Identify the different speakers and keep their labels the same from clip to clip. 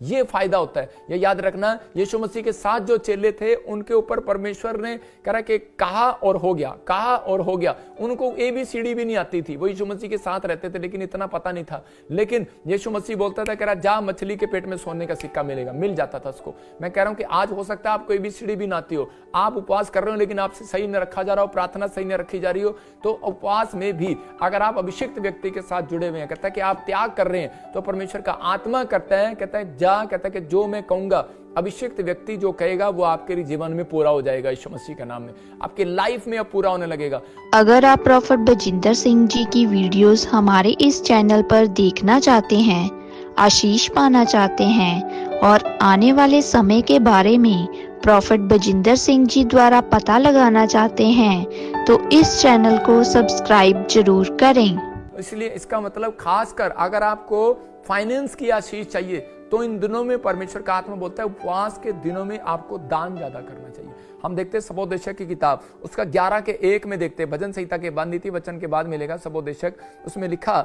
Speaker 1: ये फायदा होता है। ये याद रखना, यीशु मसीह के साथ जो चेले थे उनके ऊपर परमेश्वर ने कहा कि कहा और हो गया, कहा और हो गया। उनको ABCD भी नहीं आती थी, वो यीशु मसीह के साथ रहते थे लेकिन इतना पता नहीं था। लेकिन यीशु मसीह बोलता था, कह रहा जा मछली के पेट में सोने का सिक्का मिलेगा, मिल जाता था उसको। मैं कह रहा हूं कि आज हो सकता है आपको ABCD भी ना आती हो, आप उपवास कर रहे हो लेकिन आपसे सही न रखा जा रहा हो, प्रार्थना सही न रखी जा रही हो, तो उपवास में भी अगर आप अभिषिक्त व्यक्ति के साथ जुड़े हुए हैं, कहता है कि आप त्याग कर रहे हैं, तो परमेश्वर का आत्मा करता है, कहता है जा, कहता है कि जो मैं कहूंगा अभिषिक्त व्यक्ति जो कहेगा वो आपके जीवन में पूरा हो जाएगा। यीशु मसीह के नाम में आपके लाइफ में अब पूरा होने लगेगा।
Speaker 2: अगर आप प्रॉफेट बजिंदर सिंह जी की वीडियोस हमारे इस चैनल पर देखना चाहते हैं, आशीष पाना चाहते हैं और आने वाले समय के बारे में प्रॉफेट बजिंदर सिंह जी द्वारा पता लगाना चाहते हैं, तो इस चैनल को सब्सक्राइब जरूर करें।
Speaker 1: इसलिए इसका मतलब खासकर अगर आपको फाइनेंस की आशीष चाहिए तो इन दिनों में परमेश्वर का आत्मा बोलता है उपवास के दिनों में आपको दान ज्यादा करना चाहिए। हम देखते हैं सबोदेशक की किताब उसका 11:1 में देखते हैं, भजन संहिता के बाद नीति वचन के बाद मिलेगा सबोदेशक, उसमें लिखा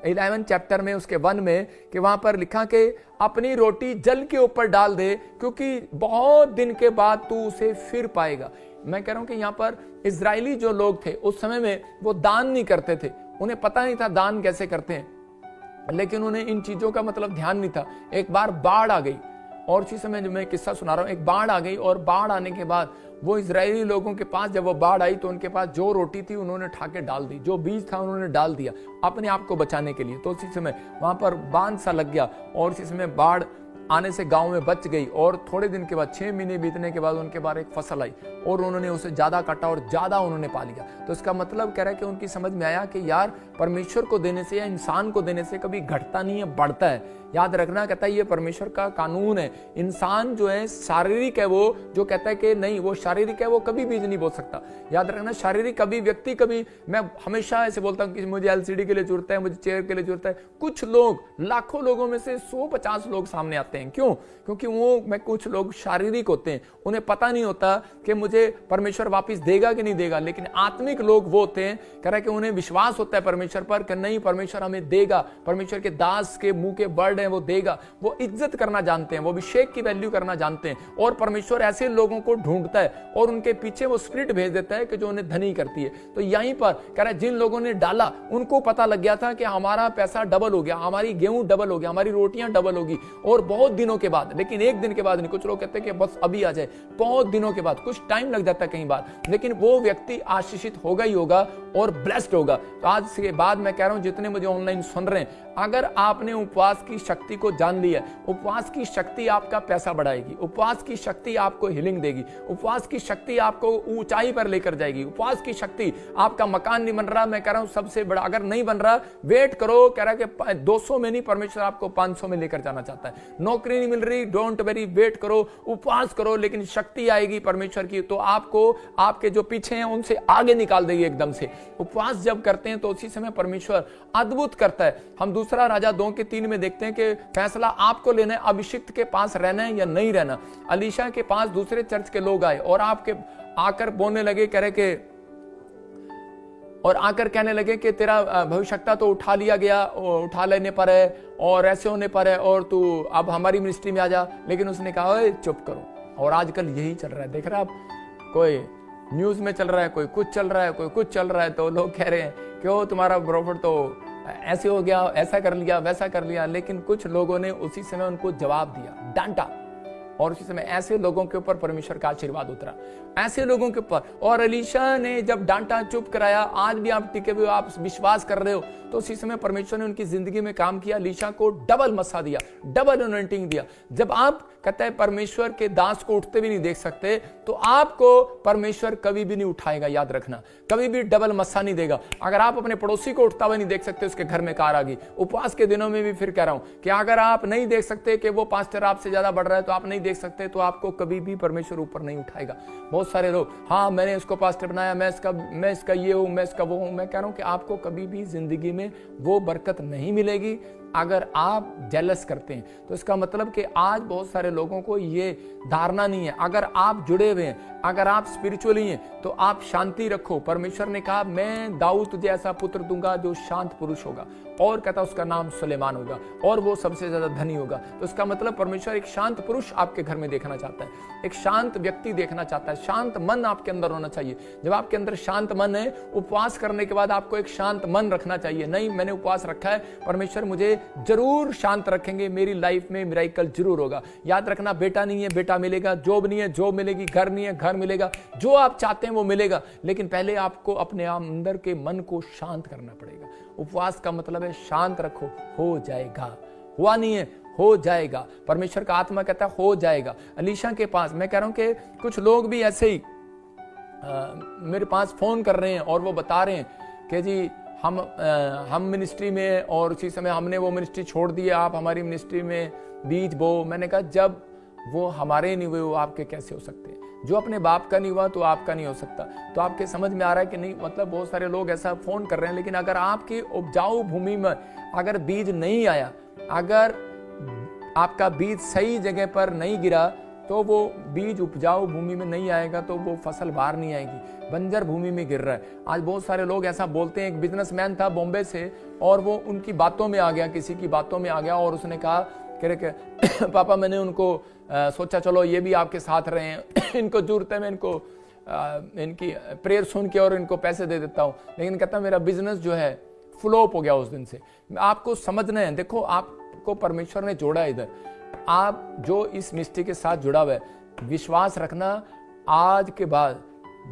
Speaker 1: 11 चैप्टर में उसके 1 में कि वहां पर लिखा कि अपनी रोटी जल के ऊपर डाल दे क्योंकि बहुत दिन के बाद तू उसे फिर पाएगा। मैं कह रहा हूं कि यहाँ पर इजरायली जो लोग थे उस समय में वो दान नहीं करते थे, उन्हें पता नहीं था दान कैसे करते हैं, लेकिन उन्हें इन चीजों का मतलब ध्यान नहीं था। एक बार बाढ़ आ गई और उसी समय जो मैं किस्सा सुना रहा हूं, एक बाढ़ आ गई और बाढ़ आने के बाद वो इजरायली लोगों के पास जब वो बाढ़ आई तो उनके पास जो रोटी थी उन्होंने ठाके डाल दी, जो बीज था उन्होंने डाल दिया अपने आप को बचाने के लिए। तो उसी समय वहां पर बांध सा लग गया और उसी समय बाढ़ आने से गांव में बच गई और थोड़े दिन के बाद 6 महीने बीतने के बाद उनके बाहर एक फसल आई और उन्होंने उसे ज्यादा काटा और ज्यादा उन्होंने पा लिया। तो इसका मतलब कह रहा है कि उनकी समझ में आया कि यार परमेश्वर को देने से या इंसान को देने से कभी घटता नहीं है, बढ़ता है। याद रखना, कहता है ये परमेश्वर का कानून है। इंसान जो है शारीरिक है, वो जो कहता है कि नहीं वो शारीरिक है, वो कभी बीज नहीं बो सकता। याद रखना, शारीरिक कभी व्यक्ति कभी, मैं हमेशा ऐसे बोलता हूँ कि मुझे LCD के लिए जरूरत है, मुझे चेयर के लिए जरूरत है। कुछ लोग, लाखों लोगों में से 150 लोग सामने आते हैं। क्यों? क्योंकि वो मैं कुछ लोग शारीरिक होते हैं, उन्हें पता नहीं होता कि मुझे परमेश्वर वापस देगा कि नहीं देगा। लेकिन आत्मिक लोग वो होते हैं, कह रहा है कि उन्हें विश्वास होता है परमेश्वर पर कि नहीं परमेश्वर हमें देगा, परमेश्वर के दास के मुंह के वर्ड हैं वो देगा। वो इज्जत करना जानते हैं, वो अभिषेक की वैल्यू करना जानते हैं और परमेश्वर ऐसे लोगों को ढूंढता है और उनके पीछे वो स्पिरिट भेज देता है कि जो उन्हें धनी करती है। तो यहीं पर कह रहा है जिन लोगों ने डाला उनको पता लग गया था कि हमारा पैसा डबल हो गया, हमारी गेहूं डबल हो गया, हमारी रोटियां डबल होगी और बहुत दिनों के बाद, लेकिन एक दिन के बाद नहीं। कुछ लोग कहते हैं कि बस अभी आ जाए, बहुत दिनों के बाद, कुछ टाइम लग जाता है कई बार, लेकिन वो व्यक्ति आशीषित होगा ही होगा और ब्लेस्ड होगा। तो आज के बाद मैं कह रहा हूं जितने मुझे ऑनलाइन सुन रहे हैं, अगर आपने उपवास की शक्ति को जान लिया, उपवास की शक्ति आपका पैसा बढ़ाएगी, उपवास की शक्ति आपको हीलिंग देगी, उपवास की शक्ति आपको ऊंचाई पर लेकर जाएगी, उपवास की शक्ति आपका मकान नहीं बन रहा, मैं कह रहा हूं सबसे बड़ा, अगर नहीं बन रहा वेट करो, कह रहा है कि 200 में नहीं, परमेश्वर आपको 500 में लेकर जाना चाहता है। नौकरी नहीं मिल रही, डोंट वेरी, वेट करो, उपवास करो, लेकिन शक्ति आएगी परमेश्वर की तो आपको आपके जो पीछे हैं उनसे आगे निकाल देगी एकदम से। उपवास जब करते हैं तो उसी समय परमेश्वर अद्भुत करता है। हम दूसरा राजा 2:3 में देखते हैं कि फैसला आपको लेना है, अभिषिक्त के पास रहना है या नहीं रहना। अलीशा के पास दूसरे चर्च के लोग आए और आपके आकर बोलने लगे, कह रहे कि और आकर कहने लगे कि तेरा भविष्यता तो उठा लिया गया, उठा लेने पर है और ऐसे होने पर है और तू अब हमारी मिनिस्ट्री में आ जा। लेकिन उसने कहा ओए चुप करो। और आजकल यही चल रहा है, देख रहे आप, कोई न्यूज में चल रहा है, कोई कुछ चल रहा है, कोई कुछ चल रहा है, तो लोग कह रहे हैं कि ओ तुम्हारा प्रॉफिट तो ऐसे हो गया, ऐसा कर लिया, वैसा कर लिया। लेकिन कुछ लोगों ने उसी समय उनको जवाब दिया, डांटा, और उसी समय ऐसे लोगों के ऊपर परमेश्वर का आशीर्वाद उतरा, ऐसे लोगों के ऊपर। और अलीशा ने जब डांटा, चुप कराया, आज भी आप टिके हुए, आप विश्वास कर रहे हो, तो उसी समय परमेश्वर ने उनकी जिंदगी में काम किया, अलीशा को डबल मसा दिया, डबल अनॉइंटिंग दिया। जब आप कहता है परमेश्वर के दास को उठते भी नहीं देख सकते, तो आपको परमेश्वर कभी भी नहीं उठाएगा। याद रखना, कभी भी डबल मसा नहीं देगा। अगर आप अपने पड़ोसी को उठता हुआ नहीं देख सकते, उसके घर में कार आ गई। उपवास के दिनों में भी फिर कह रहा हूं कि अगर आप नहीं देख सकते कि वो पास्टर आपसे ज्यादा बढ़ रहा है, तो आप नहीं देख सकते, तो आपको कभी भी परमेश्वर ऊपर नहीं उठाएगा। बहुत सारे लोग, हाँ मैंने इसको पास्टर बनाया, मैं इसका ये हूं, मैं इसका वो हूं। मैं कह रहा हूं कि आपको कभी भी जिंदगी में वो बरकत नहीं मिलेगी। अगर आप जेलस करते हैं तो इसका मतलब कि आज बहुत सारे लोगों को ये धारणा नहीं है। अगर आप जुड़े हुए हैं, अगर आप स्पिरिचुअली हैं, तो आप शांति रखो। परमेश्वर ने कहा मैं दाऊद तुझे ऐसा पुत्र दूंगा जो शांत पुरुष होगा, और कहता उसका नाम सुलेमान होगा, और वो सबसे ज्यादा धनी होगा। तो इसका मतलब परमेश्वर एक शांत पुरुष आपके घर में देखना चाहता है, एक शांत व्यक्ति देखना चाहता है। शांत मन आपके अंदर होना चाहिए। जब आपके अंदर शांत मन है, उपवास करने के बाद आपको एक शांत मन रखना चाहिए। नहीं, मैंने उपवास रखा है, परमेश्वर मुझे जरूर शांत रखेंगे, मेरी लाइफ में मिरेकल जरूर होगा। याद रखना, बेटा नहीं है बेटा मिलेगा, जॉब नहीं है जॉब मिलेगी, घर नहीं है घर मिलेगा, जो आप चाहते हैं वो मिलेगा। लेकिन पहले आपको अपने अंदर के मन को शांत करना पड़ेगा। उपवास का मतलब है शांत रखो, हो जाएगा। हुआ नहीं है, हो जाएगा। परमेश्वर का आत्मा कहता है हो जाएगा। अलीशा के पास, मैं कह रहा हूं कि कुछ लोग भी ऐसे ही मेरे पास फोन कर रहे हैं और वो बता रहे हैं कि जी हम मिनिस्ट्री में, और उसी समय हमने वो मिनिस्ट्री छोड़ दी, आप हमारी मिनिस्ट्री में बीज बो। मैंने कहा जब वो हमारे नहीं हुए वो आपके कैसे हो सकते हैं? जो अपने बाप का नहीं हुआ तो आपका नहीं हो सकता। तो आपके समझ में आ रहा है कि नहीं? मतलब बहुत सारे लोग ऐसा फोन कर रहे हैं, लेकिन अगर आपकी उपजाऊ भूमि में अगर बीज नहीं आया, अगर आपका बीज सही जगह पर नहीं गिरा, तो वो बीज उपजाऊ भूमि में नहीं आएगा, तो वो फसल बाहर नहीं आएगी, बंजर भूमि में गिर रहा है। आज बहुत सारे लोग ऐसा बोलते हैं। एक बिजनेसमैन था बॉम्बे से, और वो उनकी बातों में आ गया, किसी की बातों में आ गया, और उसने कहा कि पापा मैंने उनको सोचा चलो ये भी आपके साथ रहे हैं, इनको जरूरत है, मैं इनको इनकी प्रेयर सुन के और इनको पैसे दे देता हूँ। लेकिन कहता मेरा बिजनेस जो है फ्लॉप हो गया उस दिन से। आपको समझना है, देखो आपको परमेश्वर ने जोड़ा इधर, आप जो इस मिस्ट्री के साथ जुड़ा हुआ है, विश्वास रखना, आज के बाद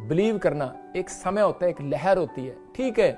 Speaker 1: बिलीव करना। एक समय होता है, एक लहर होती है, ठीक है,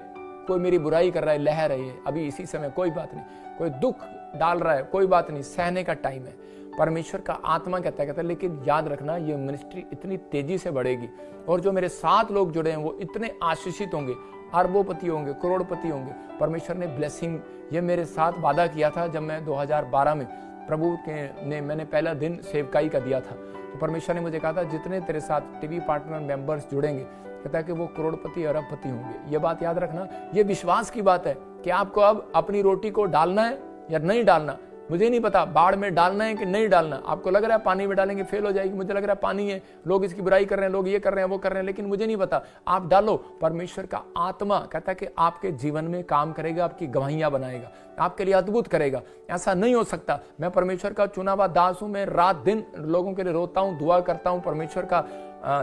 Speaker 1: कोई मेरी बुराई कर रहा है, लहर है ये अभी इसी समय, कोई बात नहीं, कोई दुख डाल रहा है, कोई बात नहीं, सहने का टाइम है। परमेश्वर का आत्मा कहता है लेकिन याद रखना ये मिनिस्ट्री इतनी तेजी से बढ़ेगी, और जो मेरे साथ लोग जुड़े हैं वो इतने आशीषित होंगे, अरबोपति होंगे, करोड़पति होंगे। परमेश्वर ने ब्लेसिंग, ये मेरे साथ वादा किया था जब मैं 2012 में प्रभु के ने मैंने पहला दिन सेवकाई का दिया था। तो परमेश्वर ने मुझे कहा था जितने तेरे साथ टीवी पार्टनर मेंबर्स जुड़ेंगे, कहता है कि वो करोड़पति अरबपति होंगे। ये बात याद रखना, ये विश्वास की बात है कि आपको अब अपनी रोटी को डालना है या नहीं डालना। मुझे नहीं पता बाढ़ में डालना है कि नहीं डालना। आपको लग रहा है पानी में डालेंगे फेल हो जाएगी, मुझे लग रहा है पानी है, लोग इसकी बुराई कर रहे हैं, लोग ये कर रहे हैं, वो कर रहे हैं, लेकिन मुझे नहीं पता। आप डालो। परमेश्वर का आत्मा कहता है कि आपके जीवन में काम करेगा, आपकी गवाहियां बनाएगा, आपके लिए अद्भुत करेगा। ऐसा नहीं हो सकता। मैं परमेश्वर का चुना हुआ दास हूं, मैं रात दिन लोगों के लिए रोता हूं, दुआ करता हूं, परमेश्वर का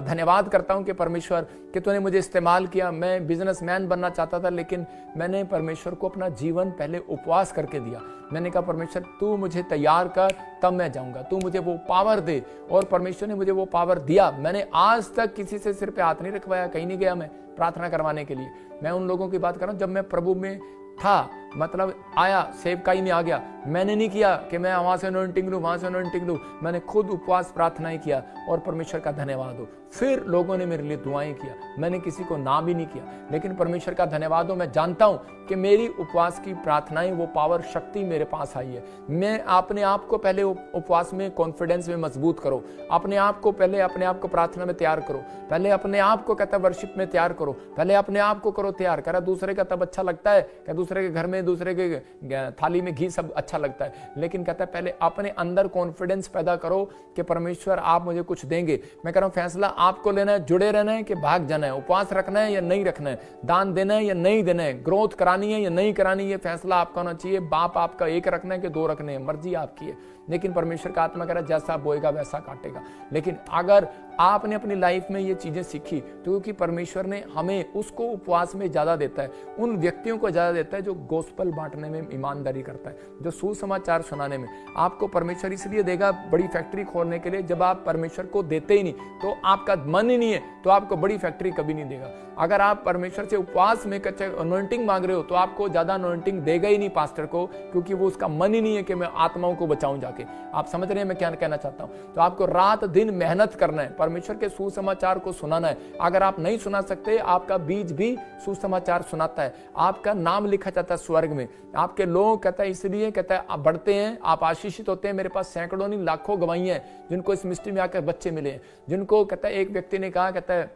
Speaker 1: धन्यवाद करता हूं कि परमेश्वर कि तूने मुझे इस्तेमाल किया। मैं बिजनेसमैन बनना चाहता था, लेकिन मैंने परमेश्वर को अपना जीवन पहले उपवास करके दिया। मैंने कहा परमेश्वर तू मुझे तैयार कर, तब मैं जाऊंगा, तू मुझे वो पावर दे। और परमेश्वर ने मुझे वो पावर दिया। मैंने आज तक किसी से सिर पे हाथ नहीं रखवाया, कहीं नहीं गया मैं प्रार्थना करवाने के लिए। मैं उन लोगों की बात कर रहा हूं जब मैं प्रभु में था, मतलब आया सेवकाई में आ गया, मैंने नहीं किया कि मैं वहां से अनॉइंटिंग लूं, वहां से अनॉइंटिंग लूं। मैंने खुद उपवास प्रार्थनाएं किया, और परमेश्वर का धन्यवाद हो। फिर लोगों ने मेरे लिए दुआएं किया, मैंने किसी को ना भी नहीं किया, लेकिन परमेश्वर का धन्यवाद हो। मैं जानता हूं कि मेरी उपवास की प्रार्थनाएं, वो पावर शक्ति मेरे पास आई है। मैं अपने आप को पहले उपवास में, कॉन्फिडेंस में मजबूत करो। अपने आप को पहले, अपने आप को प्रार्थना में तैयार करो। पहले अपने आप को कहता वर्शिप में तैयार करो। पहले अपने आप को करो तैयार। करा दूसरे का तब अच्छा लगता है कि दूसरे के घर में, दूसरे के थाली में घी सब अच्छा लगता है, लेकिन कहता है पहले अपने अंदर कॉन्फिडेंस पैदा करो कि परमेश्वर आप मुझे कुछ देंगे। मैं कह रहा हूं फैसला आपको लेना है, जुड़े रहना है कि भाग जाना है, उपवास रखना है या नहीं रखना है, दान देना है या नहीं देना है, ग्रोथ करानी है या नहीं करानी है, फैसला आपका होना चाहिए। बाप आपका एक रखना है कि दो रखने हैं, मर्जी आपकी है। लेकिन परमेश्वर का आत्मा कह रहा है जैसा बोएगा वैसा काटेगा। लेकिन अगर आपने अपनी लाइफ में ये चीजें सीखी, तो क्योंकि परमेश्वर ने हमें उसको उपवास में ज्यादा देता है, उन व्यक्तियों को ज्यादा देता है जो गोस्पल बांटने में ईमानदारी करता है, जो सुसमाचार सुनाने में। आपको परमेश्वर इसलिए देगा बड़ी फैक्ट्री खोलने के लिए, जब आप परमेश्वर को देते ही नहीं, तो आपका मन ही नहीं है, तो आपको बड़ी फैक्ट्री कभी नहीं देगा। अगर आप परमेश्वर से उपवास में अनॉइंटिंग मांग रहे हो, तो आपको ज्यादा अनॉइंटिंग देगा ही नहीं पास्टर को, क्योंकि वो उसका मन ही नहीं है कि मैं आत्माओं को बचाऊं जाके। आप समझ रहे हैं मैं क्या कहना चाहता हूं? तो आपको रात दिन मेहनत करना है, परमेश्वर के सुसमाचार को सुनाना है। अगर आप नहीं सुना सकते, आपका बीज भी सुसमाचार सुनाता है, आपका नाम लिखा जाता है स्वर्ग में। आपके लोग कहता है इसलिए कहता है आप बढ़ते हैं, आप आशीषित होते हैं। मेरे पास सैकड़ों नहीं लाखों गवाहियां हैं जिनको इस मिस्ट्री में आकर बच्चे मिले हैं, जिनको कहता है एक व्यक्ति ने कहा, कहता है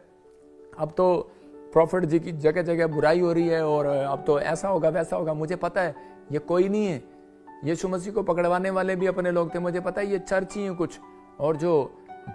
Speaker 1: अब तो प्रॉफिट जी की जगह जगह बुराई हो रही है, और अब तो ऐसा होगा वैसा होगा। मुझे पता है ये कोई नहीं है, यीशु मसीह को पकड़वाने वाले भी अपने लोग थे। मुझे पता है ये चर्च ही है कुछ, और जो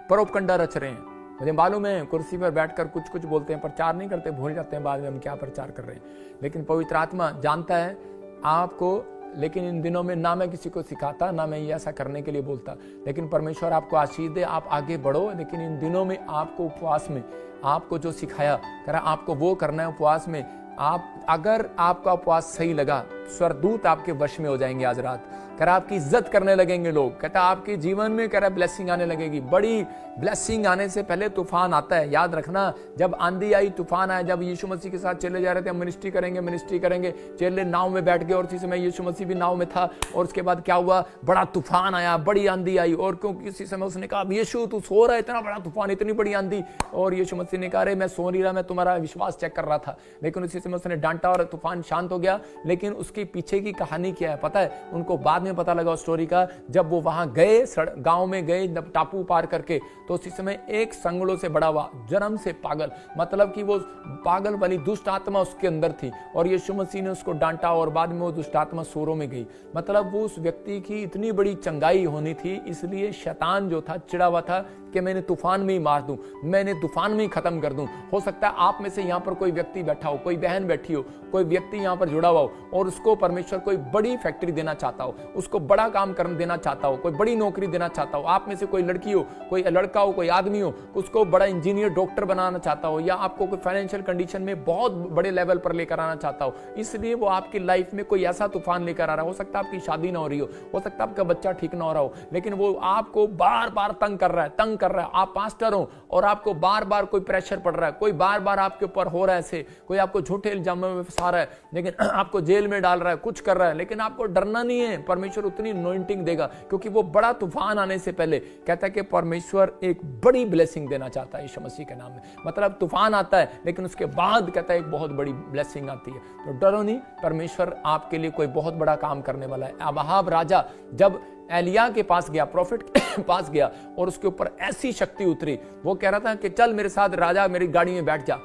Speaker 1: परोपकंडा रच रहे हैं। मुझे मालूम है कुर्सी पर बैठकर कुछ कुछ बोलते हैं, प्रचार नहीं करते, भूल जाते हैं बाद में हम क्या प्रचार कर रहे हैं। लेकिन पवित्र आत्मा जानता है आपको। लेकिन इन दिनों में ना मैं किसी को सिखाता, ना मैं ये ऐसा करने के लिए बोलता, लेकिन परमेश्वर आपको आशीष दे, आप आगे बढ़ो। लेकिन इन दिनों में आपको उपवास में आपको जो सिखाया करा आपको वो करना है। उपवास में आप, अगर आपका उपवास सही लगा, स्वर्गदूत आपके वश में हो जाएंगे आज रात। कह रहा आपकी इज्जत करने लगेंगे लोग। कहता आपके जीवन में कह रहा ब्लेसिंग आने लगेगी। बड़ी ब्लेसिंग आने से पहले तूफान आता है। याद रखना, जब आंधी आई, तूफान आया, जब यीशु मसीह के साथ चले जा रहे थे, हम मिनिस्ट्री करेंगे, चेले नाव में बैठ गए और उसी समय यीशु मसीह भी नाव में था। और उसके बाद क्या हुआ, बड़ा तूफान आया, बड़ी आंधी आई। और क्योंकि उसी समय उसने कहा यीशु तू सो रहा है, इतना बड़ा तूफान, इतनी बड़ी आंधी। और यीशु मसीह ने कहा अरे मैं सो नहीं रहा, मैं तुम्हारा विश्वास चेक कर रहा था। लेकिन उसी समय उसने डांटा और तूफान शांत हो गया। लेकिन उसके पीछे की कहानी क्या है पता है? उनको बाद में पता लगा स्टोरी का। जब वो वहां गए, गांव में गए, टापू पार करके, तो उसी समय एक संगड़ों से बड़ा हुआ, जन्म से पागल, मतलब कि वो पागल वाली दुष्ट आत्मा उसके अंदर थी। और यीशु मसीह ने उसको डांटा और बाद में वो दुष्ट आत्मा सूरों में गई। मतलब वो उस व्यक्ति की इतनी बड़ी चंगाई होनी थी, इसलिए शैतान जो था चिड़ा हुआ था कि मैंने तूफान में ही मार दूं, मैंने तूफान में ही खत्म कर दूं। हो सकता है आप में से यहाँ पर कोई व्यक्ति बैठा हो, कोई बहन बैठी हो, कोई व्यक्ति यहाँ पर जुड़ा हुआ हो और उसको परमेश्वर कोई बड़ी फैक्ट्री देना चाहता हो, उसको बड़ा काम करने देना चाहता हो, कोई बड़ी नौकरी देना चाहता हो। आप में से कोई लड़की हो, कोई लड़का हो, कोई आदमी हो, उसको बड़ा इंजीनियर, डॉक्टर बनाना चाहता हो, या आपको कोई फाइनेंशियल कंडीशन में बहुत बड़े लेवल पर लेकर आना चाहता हो। इसलिए वो आपकी लाइफ में कोई ऐसा तूफान लेकर आ रहा है। हो सकता है आपकी शादी ना हो रही हो सकता है आपका बच्चा ठीक ना हो रहा हो, लेकिन वो आपको बार बार तंग कर रहा है। आप पास्टर हो और आपको बार बार कोई प्रेशर पड़ रहा है, कोई बार बार आपके ऊपर हो रहा है ऐसे, कोई आपको झूठे इल्जामों में फंसा रहा है, लेकिन आपको जेल में डाल रहा है, कुछ कर रहा है, लेकिन आपको डरना नहीं है। परमेश्वर उतनी अनॉइंटिंग देगा, क्योंकि वो बड़ा तूफान आने से पहले कहता है कि परमेश्वर एक बड़ी ब्लेसिंग देना चाहता है यीशु मसीह के नाम में। मतलब तूफान आता है, लेकिन उसके बाद कहता है एक बहुत बड़ी ब्लेसिंग आती है। तो डरो नहीं, परमेश्वर आपके लिए कोई बहुत बड़ा काम करने वाला है। अहाब राजा जब एलिया के पास गया, प्रॉफिट के पास गया, और उसके ऊपर ऐसी शक्ति उतरी, वो कह रहा था कि चल मेरे साथ राजा, मेरी गाड़ी में बैठ जा।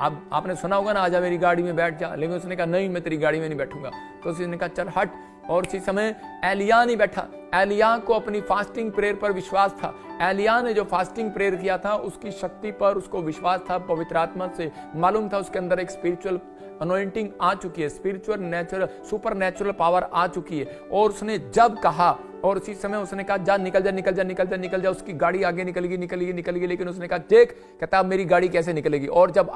Speaker 1: अब आपने सुना होगा ना, आजा मेरी गाड़ी में बैठ जा, लेकिन उसने कहा नहीं मैं तेरी गाड़ी में नहीं बैठूंगा। तो उसने कहा चल हट। और उसी समय एलिया नहीं बैठा। एलिया को अपनी फास्टिंग प्रेयर पर विश्वास था। एलिया ने जो फास्टिंग प्रेयर किया था उसकी शक्ति पर उसको विश्वास था, पवित्र आत्मा से मालूम था उसके अंदर एक स्पिरिचुअल अनॉइंटिंग आ चुकी है, spiritual natural supernatural power आ चुकी है। और उसने जब कहा, और उसी समय उसने कहा जा निकल जा। उसकी गाड़ी आगे निकल गई, लेकिन उसने कहा देख, कहता अब मेरी गाड़ी कैसे निकलेगी। और जब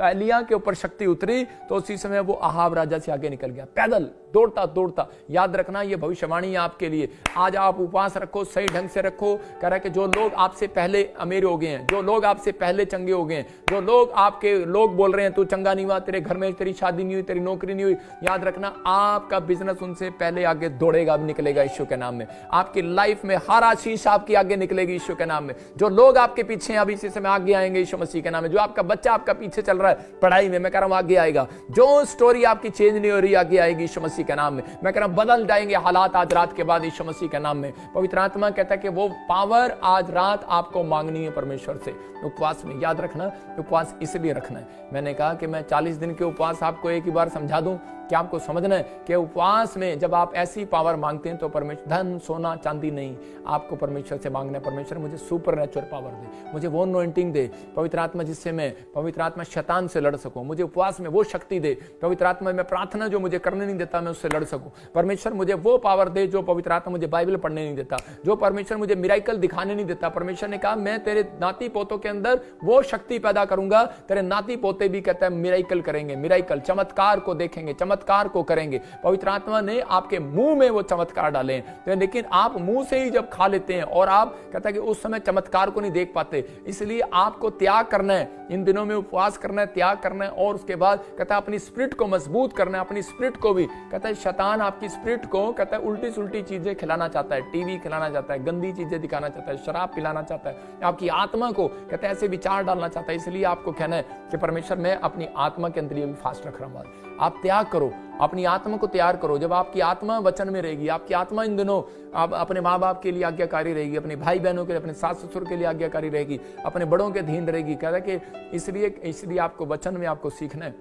Speaker 1: एलिया के ऊपर शक्ति उतरी तो उसी समय वो अहाब राजा से आगे निकल गया, पैदल दौड़ता। याद रखना ये भविष्यवाणी है आपके लिए। आज आप उपवास रखो, सही ढंग से रखो। कह रहा है कि जो लोग आपसे पहले अमीर हो गए हैं, जो लोग आपसे पहले चंगे हो गए हैं, जो लोग आपके लोग बोल रहे हैं तू चंगा नहीं हुआ, तेरे घर में तेरी शादी नहीं हुई, तेरी नौकरी नहीं हुई, याद रखना आपका बिजनेस उनसे पहले आगे दौड़ेगा, निकलेगा यीशु के नाम में। आपकी लाइफ में हर आशीष आपकी आगे निकलेगी यीशु के नाम में। जो लोग आपके पीछे अभी इसी समय आगे आएंगे यीशु मसीह के नाम में। जो आपका बच्चा आपका पीछे चल रहा है पढ़ाई में, मैं कह रहा हूं आगे आएगा। जो स्टोरी आपकी चेंज नहीं हो रही आगे आएगी यीशु मसीह के नाम में। मैं कह रहा हूं बदल जाएंगे हालात आज रात के बाद यीशु मसीह के नाम में। पवित्र आत्मा कहता है कि वो पावर आज रात आपको मांगनी है परमेश्वर से। उपवास में याद रखना, उपवास इसलिए रखना है। मैंने कहा कि मैं 40 दिन के उपवास आपको एक ही बार समझा दूं कि आपको समझना है कि उपवास में जब आप ऐसी पावर मांगते हैं तो परमेश्वर धन सोना चांदी नहीं, आपको परमेश्वर से मांगना है, परमेश्वर मुझे सुपर नेचुरल पावर दे, मुझे वो अनॉइंटिंग दे पवित्र आत्मा, जिससे मैं पवित्र आत्मा शैतान से लड़ सकूं। मुझे उपवास में वो शक्ति दे पवित्र आत्मा, मैं प्रार्थना जो मुझे करने नहीं देता मैं उससे लड़ सकूं। परमेश्वर मुझे वो पावर दे जो पवित्र आत्मा मुझे बाइबल पढ़ने नहीं देता, जो परमेश्वर मुझे मिराइकल दिखाने नहीं देता। परमेश्वर ने कहा मैं तेरे नाती पोतों के अंदर वो शक्ति पैदा करूंगा, तेरे नाती पोते भी कहता है मिराइकल करेंगे, मिराइकल चमत्कार को देखेंगे, चमत्कार को करेंगे। पवित्र आत्मा ने आपके मुंह में वो चमत्कार डाले हैं, लेकिन आप मुंह से ही जब खा लेते हैं और आप कहता है कि उस समय चमत्कार को नहीं देख पाते। इसलिए आपको त्याग करना है, इन दिनों में उपवास करना है, त्याग करना है, और उसके बाद कहता है अपनी स्पिरिट को मजबूत करना है। अपनी स्पिरिट को भी कहता है शैतान आपकी स्पिरिट को कहता है उल्टी सुल्टी चीजें खिलाना चाहता है, टीवी खिलाना चाहता है, गंदी चीजें दिखाना चाहता है, शराब पिलाना चाहता है, आपकी आत्मा को कहता है ऐसे विचार डालना चाहता है। इसलिए आपको कहना है कि परमेश्वर मैं अपनी आत्मा के अंदर ये भी फास्ट रख रहा हूं। आप त्याग करो, अपनी आत्मा को तैयार करो। जब आपकी आत्मा वचन में रहेगी, आपकी आत्मा इन दिनों आप अपने माँ बाप के लिए आज्ञाकारी रहेगी, अपने भाई बहनों के लिए, अपने सास ससुर के लिए आज्ञाकारी रहेगी, अपने बड़ों के अधीन रहेगी। कहता है कि इसलिए आपको वचन में आपको सीखना है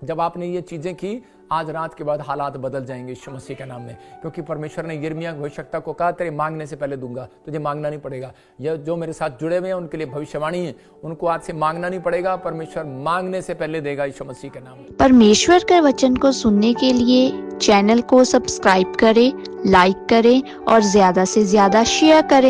Speaker 1: जब आपने ये चीजें की, आज रात के बाद हालात बदल जाएंगे यीशु मसीह के नाम में, क्योंकि परमेश्वर ने यिर्मयाह भविष्यवक्ता को कहा तेरे मांगने से पहले दूंगा, तुझे मांगना नहीं पड़ेगा। यह जो मेरे साथ जुड़े हुए हैं उनके लिए भविष्यवाणी है, उनको आज से मांगना नहीं पड़ेगा, परमेश्वर मांगने से पहले देगा यीशु मसीह के नाम में।
Speaker 2: परमेश्वर के वचन को सुनने के लिए चैनल को सब्सक्राइब करें, लाइक करें और ज्यादा से ज्यादा शेयर करें।